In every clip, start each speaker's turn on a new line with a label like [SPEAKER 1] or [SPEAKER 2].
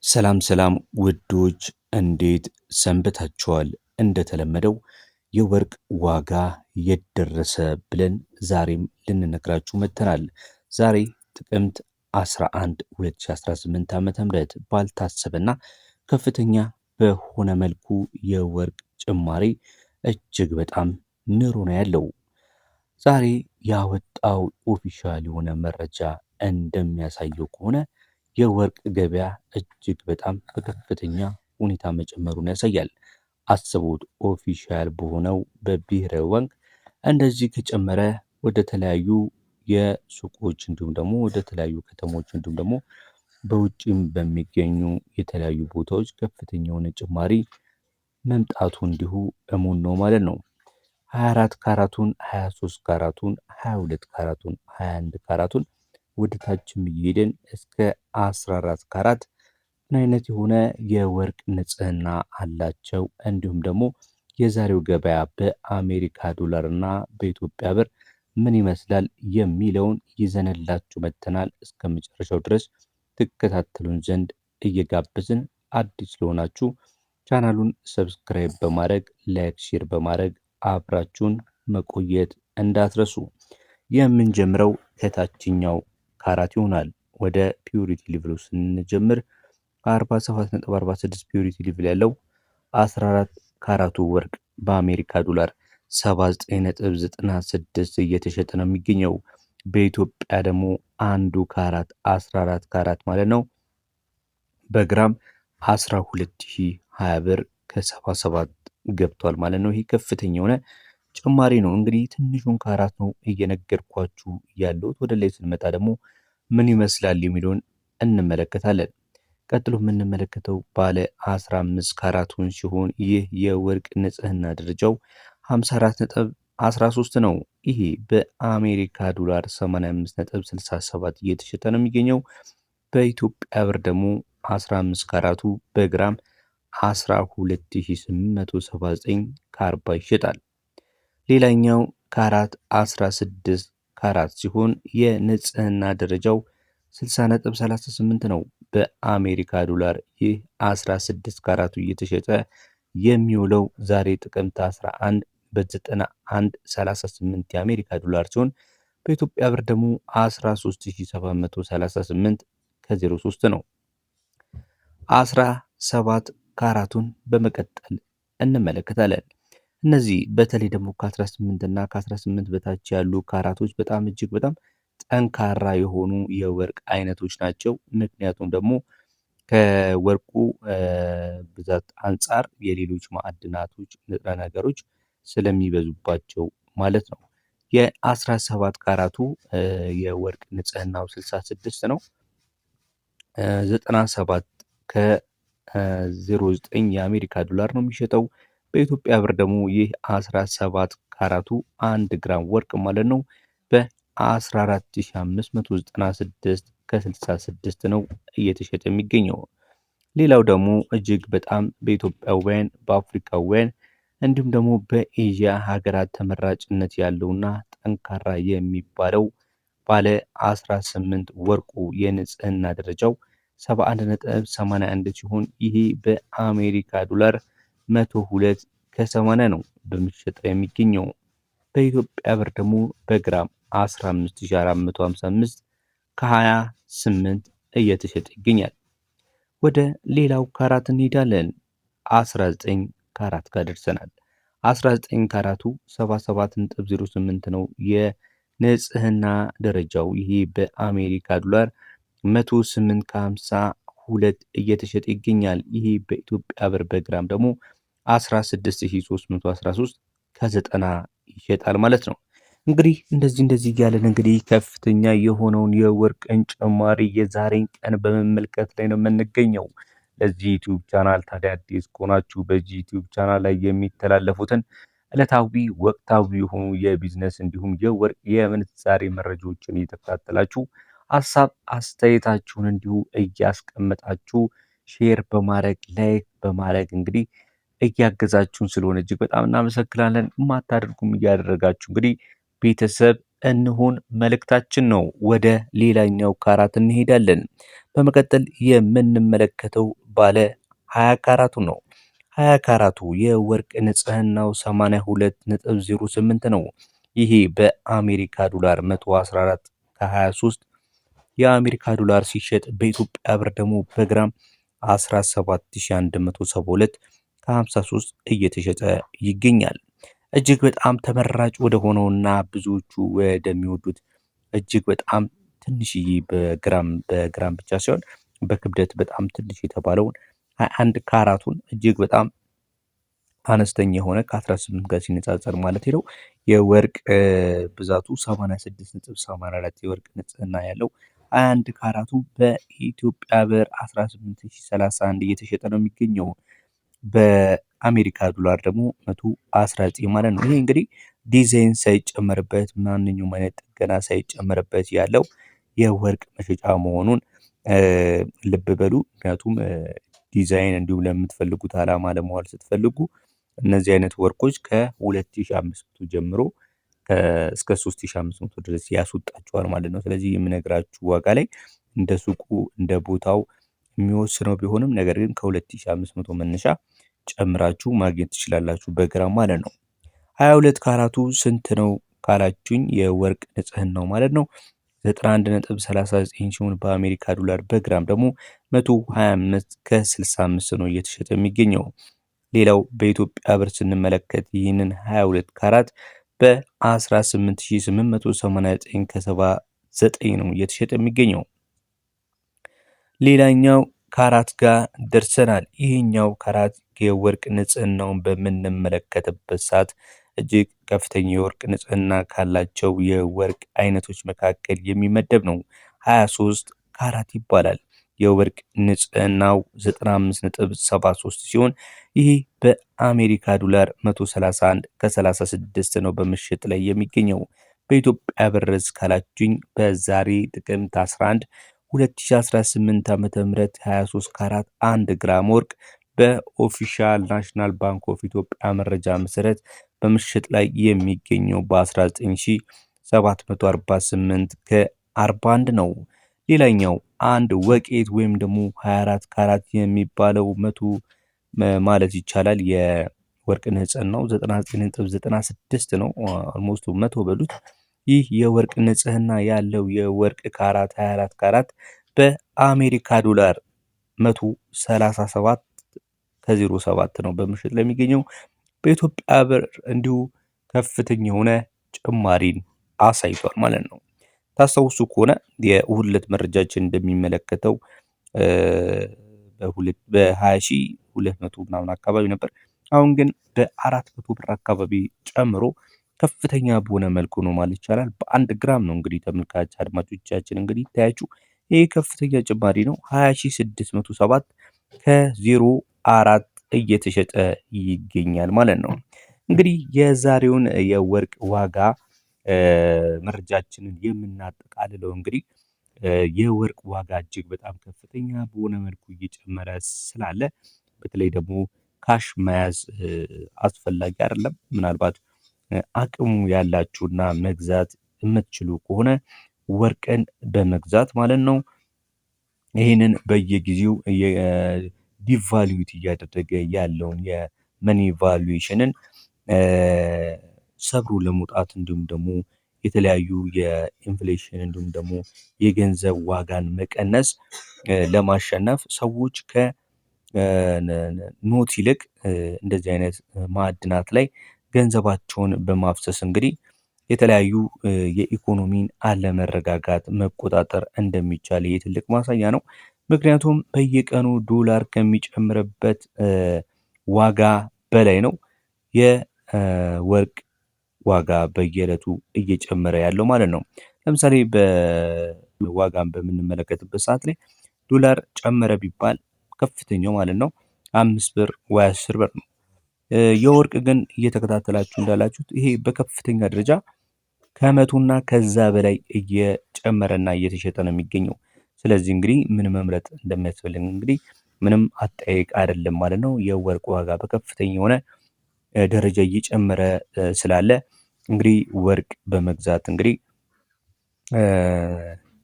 [SPEAKER 1] ሰላም ሰላም ውዶች እንዴት ሰንብታችኋል? እንደተለመደው የወርቅ ዋጋ የደረሰ ብለን ዛሬም ልንነግራችሁ መጥተናል። ዛሬ ጥቅምት 11 2018 ዓ.ም ባልታሰበና ከፍተኛ በሆነ መልኩ የወርቅ ጭማሪ እጅግ በጣም ንሮ ነው ያለው። ዛሬ ያወጣው ኦፊሻል የሆነ መረጃ እንደሚያሳየው ከሆነ የወርቅ ገበያ እጅግ በጣም በከፍተኛ ሁኔታ መጨመሩን ያሳያል። አስቡት ኦፊሻል በሆነው በብሔራዊ ባንክ እንደዚህ ከጨመረ ወደ ተለያዩ የሱቆች እንዲሁም ደግሞ ወደ ተለያዩ ከተሞች እንዲሁም ደግሞ በውጭም በሚገኙ የተለያዩ ቦታዎች ከፍተኛ የሆነ ጭማሪ መምጣቱ እንዲሁ እሙን ነው ማለት ነው። 24 ካራቱን 23 ካራቱን 22 ካራቱን 21 ካራቱን ወደ ታችም እየሄድን እስከ 14 ካራት ምን አይነት የሆነ የወርቅ ንጽህና አላቸው። እንዲሁም ደግሞ የዛሬው ገበያ በአሜሪካ ዶላር እና በኢትዮጵያ ብር ምን ይመስላል የሚለውን ይዘንላችሁ መጥተናል። እስከ መጨረሻው ድረስ ትከታተሉን ዘንድ እየጋበዝን አዲስ ለሆናችሁ ቻናሉን ሰብስክራይብ በማድረግ ላይክ፣ ሼር በማድረግ አብራችሁን መቆየት እንዳትረሱ። የምንጀምረው ከታችኛው ካራት ይሆናል። ወደ ፒዩሪቲ ሌቭሉ ስንጀምር 47.46 ፒዩሪቲ ሌቭል ያለው 14 ካራቱ ወርቅ በአሜሪካ ዶላር 79.96 እየተሸጠ ነው የሚገኘው። በኢትዮጵያ ደግሞ አንዱ ካራት 14 ካራት ማለት ነው በግራም 12020 ብር ከ77 ገብቷል ማለት ነው። ይሄ ከፍተኛ የሆነ ጭማሪ ነው። እንግዲህ ትንሹን ካራት ነው እየነገርኳችሁ ያለሁት። ወደ ላይ ስንመጣ ደግሞ ምን ይመስላል የሚለውን እንመለከታለን። ቀጥሎ የምንመለከተው ባለ 15 ካራቱን ሲሆን ይህ የወርቅ ንጽህና ደረጃው 54.13 ነው። ይሄ በአሜሪካ ዶላር 85.67 እየተሸጠ ነው የሚገኘው። በኢትዮጵያ ብር ደግሞ 15 ካራቱ በግራም 12879 ከ40 ይሸጣል። ሌላኛው ካራት 16 ካራት ሲሆን የንጽህና ደረጃው 60.38 ነው። በአሜሪካ ዶላር ይህ 16 ካራቱ እየተሸጠ የሚውለው ዛሬ ጥቅምት 11 በ91.38 የአሜሪካ ዶላር ሲሆን በኢትዮጵያ ብር ደግሞ 13738 ከ03 ነው። 17 ካራቱን በመቀጠል እንመለከታለን። እነዚህ በተለይ ደግሞ ከ18 እና ከ18 በታች ያሉ ካራቶች በጣም እጅግ በጣም ጠንካራ የሆኑ የወርቅ አይነቶች ናቸው። ምክንያቱም ደግሞ ከወርቁ ብዛት አንጻር የሌሎች ማዕድናቶች ንጥረ ነገሮች ስለሚበዙባቸው ማለት ነው። የ17 ካራቱ የወርቅ ንጽህናው 66 ነው። 97 ከ09 የአሜሪካ ዶላር ነው የሚሸጠው። በኢትዮጵያ ብር ደግሞ ይህ 17 ካራቱ 1 ግራም ወርቅ ማለት ነው በ14596 ከ66 ነው እየተሸጠ የሚገኘው። ሌላው ደግሞ እጅግ በጣም በኢትዮጵያውያን በአፍሪካውያን እንዲሁም ደግሞ በኤዥያ ሀገራት ተመራጭነት ያለውና ጠንካራ የሚባለው ባለ 18 ወርቁ የንጽህና ደረጃው 71.81 ሲሆን ይሄ በአሜሪካ ዶላር 102 ከ80 ነው በመሸጥ ላይ የሚገኘው። በኢትዮጵያ ብር ደግሞ በግራም 15455 ከ28 እየተሸጠ ይገኛል። ወደ ሌላው ካራት እንሄዳለን። 19 ካራት ጋር ደርሰናል። 19 ካራቱ 77.08 ነው የንጽህና ደረጃው። ይሄ በአሜሪካ ዶላር 108 ከ52 እየተሸጠ ይገኛል። ይሄ በኢትዮጵያ ብር በግራም ደግሞ 16313 ከ90 ይሸጣል ማለት ነው። እንግዲህ እንደዚህ እያለን እንግዲህ ከፍተኛ የሆነውን የወርቅን ጭማሪ የዛሬን ቀን በመመልከት ላይ ነው የምንገኘው። ለዚህ ዩቲዩብ ቻናል ታዲያ አዲስ ከሆናችሁ በዚህ ዩቲዩብ ቻናል ላይ የሚተላለፉትን ዕለታዊ ወቅታዊ የሆኑ የቢዝነስ እንዲሁም የወርቅ የምንዛሬ መረጃዎችን እየተከታተላችሁ ሀሳብ አስተያየታችሁን እንዲሁ እያስቀመጣችሁ ሼር በማድረግ ላይክ በማድረግ እንግዲህ እያገዛችሁን ስለሆነ እጅግ በጣም እናመሰግናለን። የማታደርጉም እያደረጋችሁ እንግዲህ ቤተሰብ እንሁን መልእክታችን ነው። ወደ ሌላኛው ካራት እንሄዳለን። በመቀጠል የምንመለከተው ባለ 20 ካራቱ ነው። 20 ካራቱ የወርቅ ንጽህናው 82.08 ነው። ይሄ በአሜሪካ ዶላር 114 ከ23 የአሜሪካ ዶላር ሲሸጥ በኢትዮጵያ ብር ደግሞ በግራም 17172 ከ53 እየተሸጠ ይገኛል። እጅግ በጣም ተመራጭ ወደ ሆነውና ብዙዎቹ ወደሚወዱት እጅግ በጣም ትንሽዬ በግራም ብቻ ሳይሆን በክብደት በጣም ትንሽ የተባለውን 21 ካራቱን እጅግ በጣም አነስተኛ የሆነ ከ18 ጋር ሲነጻጸር ማለት ነው የወርቅ ብዛቱ 86.84 የወርቅ ንጽህና ያለው 21 ካራቱ በኢትዮጵያ ብር 18031 እየተሸጠ ነው የሚገኘው። በአሜሪካ ዶላር ደግሞ 119 ማለት ነው። ይሄ እንግዲህ ዲዛይን ሳይጨመርበት ማንኛውም አይነት ጥገና ሳይጨመርበት ያለው የወርቅ መሸጫ መሆኑን ልብ በሉ። ምክንያቱም ዲዛይን እንዲሁም ለምትፈልጉት ዓላማ ለመዋል ስትፈልጉ እነዚህ አይነት ወርቆች ከ2500 ጀምሮ እስከ 3500 ድረስ ያስወጣቸዋል ማለት ነው። ስለዚህ የምነግራችሁ ዋጋ ላይ እንደ ሱቁ እንደ ቦታው የሚወስነው ቢሆንም ነገር ግን ከ2500 መነሻ ጨምራችሁ ማግኘት ትችላላችሁ በግራም ማለት ነው። 22 ካራቱ ስንት ነው ካላችሁኝ የወርቅ ንጽህናው ማለት ነው 91.39 ሲሆን በአሜሪካ ዶላር በግራም ደግሞ 125 ከ65 ነው እየተሸጠ የሚገኘው። ሌላው በኢትዮጵያ ብር ስንመለከት ይህንን 22 ካራት በ18889 ከ79 ነው እየተሸጠ የሚገኘው። ሌላኛው ካራት ጋር ደርሰናል። ይህኛው ካራት የወርቅ ንጽህናውን በምንመለከትበት ሰዓት እጅግ ከፍተኛ የወርቅ ንጽህና ካላቸው የወርቅ አይነቶች መካከል የሚመደብ ነው። 23 ካራት ይባላል። የወርቅ ንጽህናው 95.73 ሲሆን ይህ በአሜሪካ ዶላር 131 ከ36 ነው በምሽት ላይ የሚገኘው። በኢትዮጵያ ብር ካላችሁኝ በዛሬ ጥቅምት 11 2018 ዓ.ም 23 ካራት 1 ግራም ወርቅ በኦፊሻል ናሽናል ባንክ ኦፍ ኢትዮጵያ መረጃ መሰረት በምሽት ላይ የሚገኘው በ19748 ከ41 ነው። ሌላኛው አንድ ወቄት ወይም ደግሞ 24 ካራት የሚባለው መቶ ማለት ይቻላል የወርቅ ንጽህናው 99.96 ነው። ኦልሞስት 100 በሉት። ይህ የወርቅ ንጽህና ያለው የወርቅ ካራት 24 ካራት በአሜሪካ ዶላር 137 ከ07 ነው በምሽት ላይ የሚገኘው። በኢትዮጵያ ብር እንዲሁ ከፍተኛ የሆነ ጭማሪን አሳይቷል ማለት ነው። ታስታውሱ ከሆነ የእሁድ ዕለት መረጃችን እንደሚመለከተው በ20,200 ምናምን አካባቢ ነበር። አሁን ግን በ400 ብር አካባቢ ጨምሮ ከፍተኛ በሆነ መልኩ ነው ማለት ይቻላል። በ1 ግራም ነው እንግዲህ ተመልካች አድማጮቻችን እንግዲህ ታያችሁ ይሄ ከፍተኛ ጭማሪ ነው። 20607 ከ04 እየተሸጠ ይገኛል ማለት ነው። እንግዲህ የዛሬውን የወርቅ ዋጋ መረጃችንን የምናጠቃልለው እንግዲህ የወርቅ ዋጋ እጅግ በጣም ከፍተኛ በሆነ መልኩ እየጨመረ ስላለ በተለይ ደግሞ ካሽ መያዝ አስፈላጊ አይደለም። ምናልባት አቅሙ ያላችሁና መግዛት የምትችሉ ከሆነ ወርቅን በመግዛት ማለት ነው ይህንን በየጊዜው ዲቫሉት እያደረገ ያለውን የመኒ ቫሉዌሽንን ሰብሮ ለመውጣት እንዲሁም ደግሞ የተለያዩ የኢንፍሌሽን እንዲሁም ደግሞ የገንዘብ ዋጋን መቀነስ ለማሸነፍ ሰዎች ከኖት ይልቅ እንደዚህ አይነት ማዕድናት ላይ ገንዘባቸውን በማፍሰስ እንግዲህ የተለያዩ የኢኮኖሚን አለመረጋጋት መቆጣጠር እንደሚቻል ይህ ትልቅ ማሳያ ነው። ምክንያቱም በየቀኑ ዶላር ከሚጨምርበት ዋጋ በላይ ነው የወርቅ ዋጋ በየዕለቱ እየጨመረ ያለው ማለት ነው። ለምሳሌ በዋጋን በምንመለከትበት ሰዓት ላይ ዶላር ጨመረ ቢባል ከፍተኛው ማለት ነው 5 ብር ወይ 10 ብር ነው። የወርቅ ግን እየተከታተላችሁ እንዳላችሁት ይሄ በከፍተኛ ደረጃ ከመቶና ከዛ በላይ እየጨመረና እየተሸጠ ነው የሚገኘው። ስለዚህ እንግዲህ ምን መምረጥ እንደሚያስፈልግ እንግዲህ ምንም አጠያይቅ አይደለም ማለት ነው። የወርቅ ዋጋ በከፍተኛ የሆነ ደረጃ እየጨመረ ስላለ እንግዲህ ወርቅ በመግዛት እንግዲህ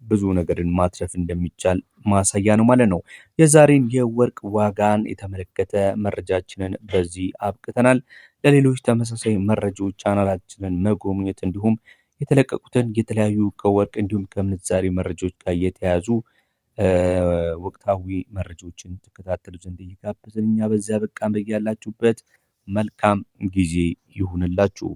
[SPEAKER 1] ብዙ ነገርን ማትረፍ እንደሚቻል ማሳያ ነው ማለት ነው። የዛሬን የወርቅ ዋጋን የተመለከተ መረጃችንን በዚህ አብቅተናል። ለሌሎች ተመሳሳይ መረጃዎች ቻናላችንን መጎብኘት እንዲሁም የተለቀቁትን የተለያዩ ከወርቅ እንዲሁም ከምንዛሬ መረጃዎች ጋር የተያዙ ወቅታዊ መረጃዎችን ተከታተሉ ዘንድ እየጋበዝን እኛ በዚያ በቃን። በያላችሁበት መልካም ጊዜ ይሁንላችሁ።